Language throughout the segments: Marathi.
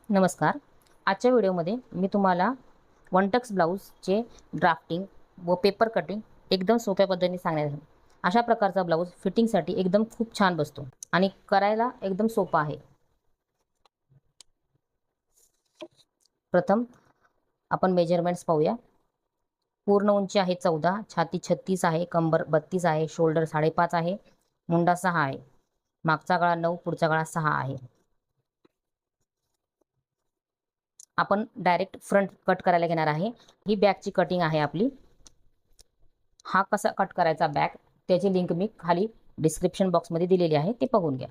नमस्कार. आजच्या व्हिडिओमध्ये मी तुम्हाला वन टक्स ब्लाऊजचे ड्राफ्टिंग व पेपर कटिंग एकदम सोप्या पद्धतीने सांगणार आहे. अशा प्रकारचा ब्लाऊज फिटिंगसाठी एकदम खूप छान बसतो आणि करायला एकदम सोपा आहे. प्रथम आपण मेजरमेंट्स पाहूया. पूर्ण उंची आहे 14, छाती 36 आहे, कंबर 32 आहे, शोल्डर 5.5 आहे, मुंडा 6 आहे, मागचा गळा 9, पुढचा गळा 6 आहे. आपण डायरेक्ट फ्रंट कट करायला घेणार आहे. ही बॅकची कटिंग आहे आपली. हा कसा कट करायचा बॅक त्याची लिंक मी खाली डिस्क्रिप्शन बॉक्समध्ये दिलेली आहे, ते बघून घ्या.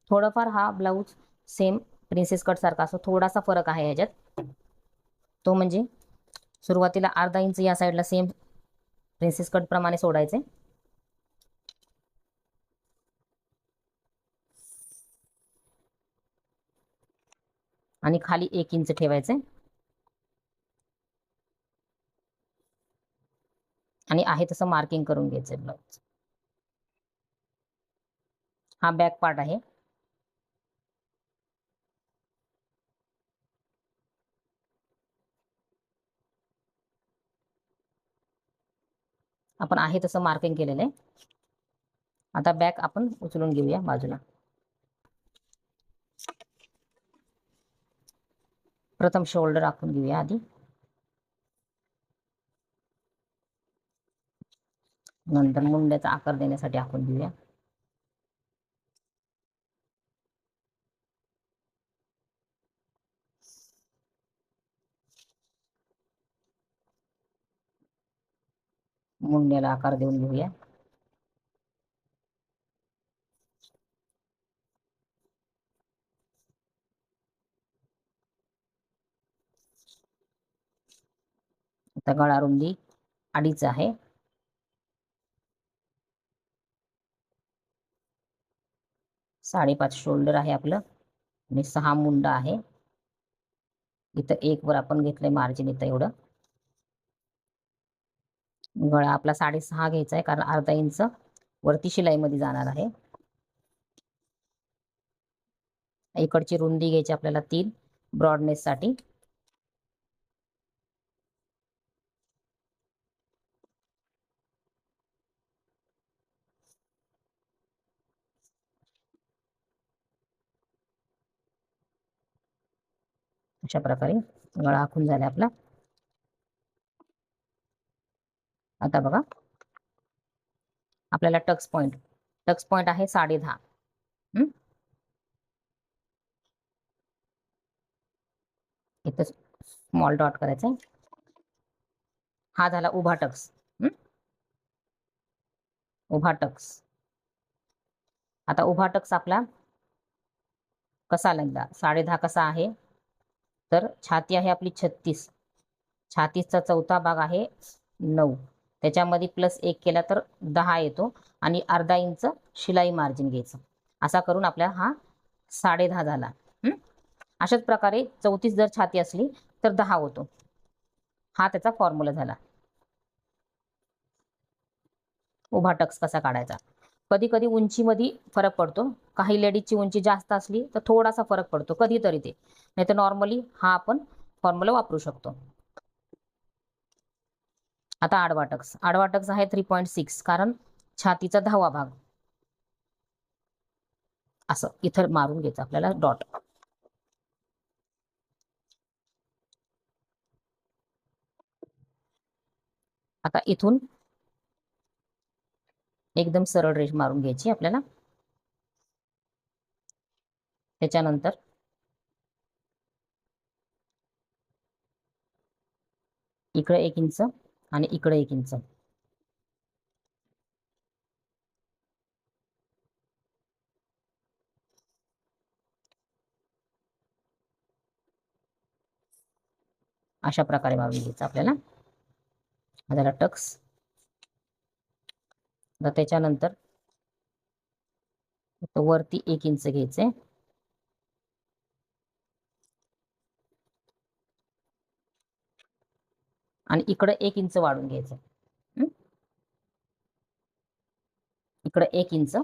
थोडाफार हा ब्लाऊज सेम प्रिन्सेस कट सारखा असतो, थोडासा फरक आहे ह्याच्यात. तो म्हणजे सुरुवातीला अर्धा इंच या साईडला सेम प्रिन्सेस कट प्रमाणे सोडायचे आणि खाली 1 इंच ठेवायचे आणि आहे तसं मार्किंग करून घ्यायचं ब्लाऊज. हा बॅक पार्ट आहे. आपण आहे तसं मार्किंग केलेलं आहे. आता बॅक आपण उचलून घेऊया बाजूला. प्रथम शोल्डर आखून घेऊया आधी, नंतर मुंड्याचा आकार देण्यासाठी आखून घेऊया. मुंड्याला आकार देऊन घेऊया. आता गळा रुंदी 2.5 आहे. 5.5 शोल्डर आहे आपलं आणि 6 मुंडा आहे. इथं 1 वर आपण घेतलंय मार्जिन, इथं एवढं. गळा आपला 6.5 घ्यायचा आहे, कारण अर्धा इंच वरती शिलाईमध्ये जाणार आहे. इकडची रुंदी घ्यायची आपल्याला 3 ब्रॉडनेस साठी. अशा प्रकारे गळा आखून झाला आपला. आता बघा, आपल्याला टक्स पॉइंट आहे 10.5. इथं स्मॉल डॉट करायचा. हा झाला उभा टक्स. उभा टक्स. आता उभा टक्स आपला कसा लागला, 10.5 कसा आहे, तर छाती आहे आपली 36, छातीचा चौथा भाग आहे 9, त्याच्यामध्ये +1 केला तर 10 येतो आणि अर्धा इंच शिलाई मार्जिन घ्यायचं. असा करून आपला हा 10.5 झाला. अशाच प्रकारे 34 जर छाती असली तर 10 होतो. हा त्याचा फॉर्म्युला झाला. उभा टक्स कसा काढायचा. कधी कधी उंचीमध्ये फरक पडतो. काही लेडीजची उंची जास्त असली तर थोडासा फरक पडतो कधीतरी, ते नाही तर नॉर्मली हा आपण फॉर्म्युला वापरू शकतो. आता आडवा टक्स आहे 3.6, कारण छातीचा 10वा भाग. असं इथं मारून घ्यायचं आपल्याला डॉट. आता इथून एकदम सरळ रेष मारून घ्यायची आपल्याला. त्याच्यानंतर इकडे 1 इंच आणि इकडे 1 इंच. अशा प्रकारे मारून घ्यायचं आपल्याला. आता टक्स. तर त्याच्यानंतर वरती 1 इंच घ्यायचे आणि इकडे 1 इंच वाढून घ्यायचं. इकडे 1 इंच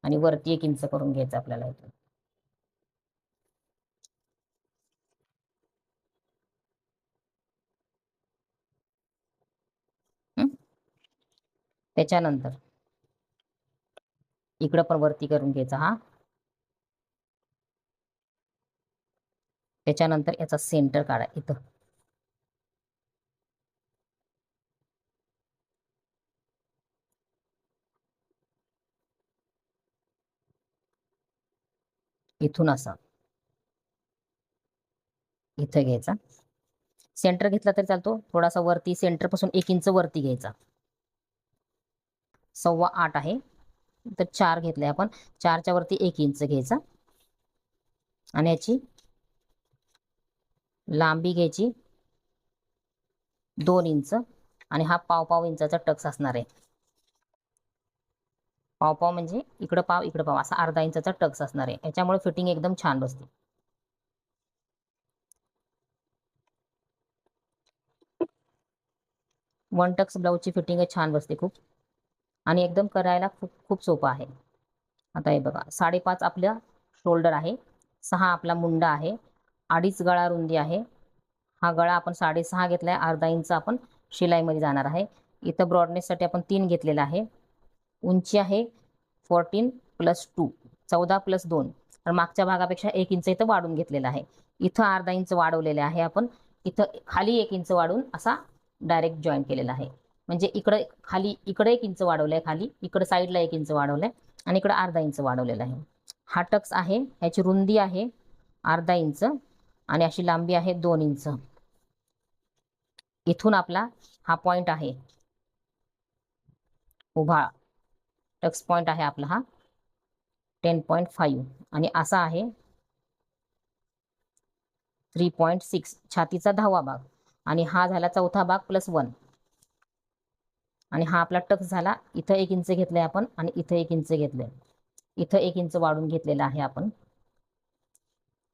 आणि वरती 1 इंच करून घ्यायचं आपल्याला इथून. हं? त्याच्यानंतर इकडं पण वरती करून घ्यायचा हा. त्याच्यानंतर याचा सेंटर काढा इथं. इथून असा इथं घ्यायचा. सेंटर घेतला तरी चालतो, थोडासा वरती सेंटर पासून 1 इंच वरती घ्यायचा. 8.25 आहे, तर 4 घेतले आपण. 4च्या वरती 1 इंच घ्यायचा आणि याची लांबी घ्यायची 2 इंच आणि हा पाव इंचाचा टक्स असणार आहे. पाव म्हणजे इकडं पाव असा अर्धा इंचाचा टक्स असणार आहे. याच्यामुळे फिटिंग एकदम छान बसते. वन टक्स ब्लाऊजची फिटिंग छान बसते खूप आणि एकदम करायला खूप खूप सोपं आहे. आता हे बघा, 5.5 आपल्या शोल्डर आहे, 6 आपला मुंडा आहे, 2.5 गळा रुंदी आहे. हा गळा आपण 6.5 घेतलाय, अर्धा इंच आपण शिलाईमध्ये जाणार आहे. इथं ब्रॉडनेससाठी आपण 3 घेतलेला आहे. उंची आहे 14 + 2, 14 + 2. तर मागच्या भागापेक्षा 1 इंच इथं वाढून घेतलेला आहे. इथं अर्धा इंच वाढवलेले आहे आपण. इथं खाली 1 इंच वाढून असा डायरेक्ट जॉईन केलेला आहे. म्हणजे इकडे 1 इंच वाढवलंय, खाली इकडे साईडला 1 इंच वाढवलंय आणि इकडे अर्धा इंच वाढवलेला आहे. हा टक्स आहे, याची रुंदी आहे अर्धा इंच आणि अशी लांबी आहे 2 इंच. इथून आपला हा पॉइंट आहे उभा टक्स पॉइंट आहे आपला हा 10.5 आणि असा आहे 3.6 छातीचा 10वा भाग आणि हा झाला चौथा भाग +1 आणि हा आपला टक्स झाला. इथं 1 इंच घेतलंय आपण आणि इथं 1 इंच घेतलंय. इथं 1 इंच वाढून घेतलेला आहे आपण.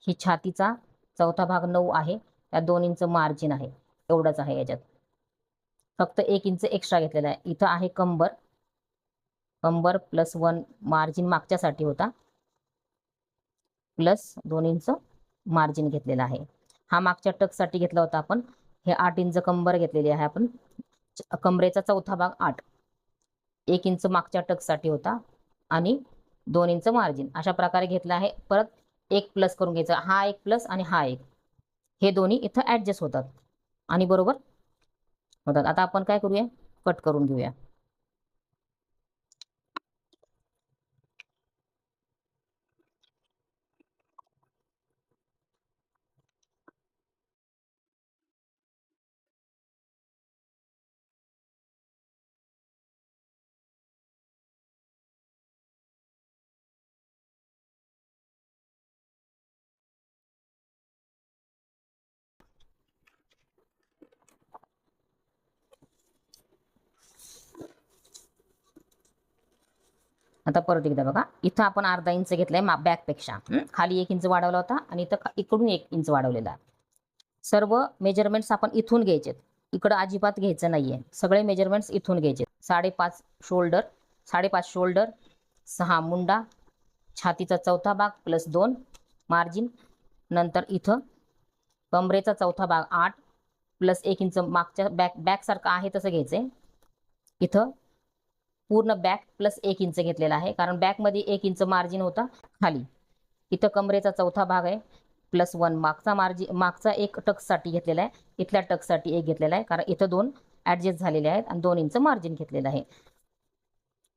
ही छातीचा चौथा भाग 9 आहे, त्या 2 इंच मार्जिन आहे, एवढंच आहे. याच्यात फक्त 1 इंच एक्स्ट्रा घेतलेला आहे. इथं आहे कंबर +1 मार्जिन मागच्यासाठी होता, +2 इंच मार्जिन घेतलेला आहे. हा मागच्या टक्ससाठी घेतला होता आपण. हे 8 इंच कंबर घेतलेली आहे आपण. कमरेचा चौथा भाग 8, 1 इंच मागच्या टक्ससाठी होता आणि 2 इंच मार्जिन अशा प्रकारे घेतला आहे. परत 1 प्लस करून घ्यायचा, हा 1 प्लस आणि हा 1, हे दोन्ही इथं ॲडजस्ट होतात आणि बरोबर होतात. आता आपण काय करूया, कट करून घेऊया. आता परत एकदा बघा, इथं आपण अर्धा इंच घेतलाय बॅकपेक्षा, खाली 1 इंच वाढवला होता आणि इथं इकडून 1 इंच वाढवलेला. सर्व मेजरमेंट्स आपण इथून घ्यायचे, इकडं अजिबात घ्यायचं नाहीये. सगळे मेजरमेंट्स इथून घ्यायचे. 5.5 शोल्डर, 5.5 शोल्डर, 6 मुंडा, छातीचा चौथा भाग +2 मार्जिन, नंतर इथं कमरेचा चौथा भाग 8 +1 इंच मागच्या बॅक सारखं आहे तसं घ्यायचंय. इथं पूर्ण बॅक +1 इंच घेतलेला आहे, कारण बॅकमध्ये 1 इंच मार्जिन होता खाली. इथं कमरेचा चौथा भाग आहे +1 मागचा एक टक्ससाठी घेतलेला आहे, इथल्या टक्ससाठी 1 घेतलेला आहे, कारण इथं 2 ॲडजस्ट झालेले आहेत आणि 2 इंच मार्जिन घेतलेलं आहे.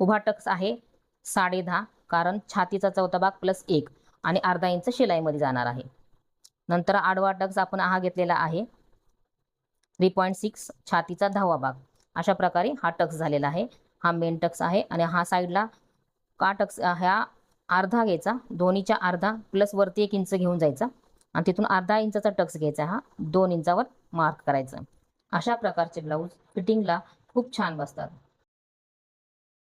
उभा टक्स आहे 10.5, कारण छातीचा चौथा भाग +1 आणि अर्धा इंच शिलाईमध्ये जाणार आहे. नंतर आडवा टक्स आपण हा घेतलेला आहे 3.6 छातीचा 10वा भाग. अशा प्रकारे हा टक्स झालेला आहे. हा मेन टक्स आहे आणि हा साईडला का टक्स ह्या अर्धा घ्यायचा, दोन्हीच्या अर्धा प्लस वरती 1 इंच घेऊन जायचा आणि तिथून अर्धा इंचाचा टक्स घ्यायचा, हा 2 इंचावर मार्क करायचा. अशा प्रकारचे ब्लाऊज फिटिंगला खूप छान बसतात.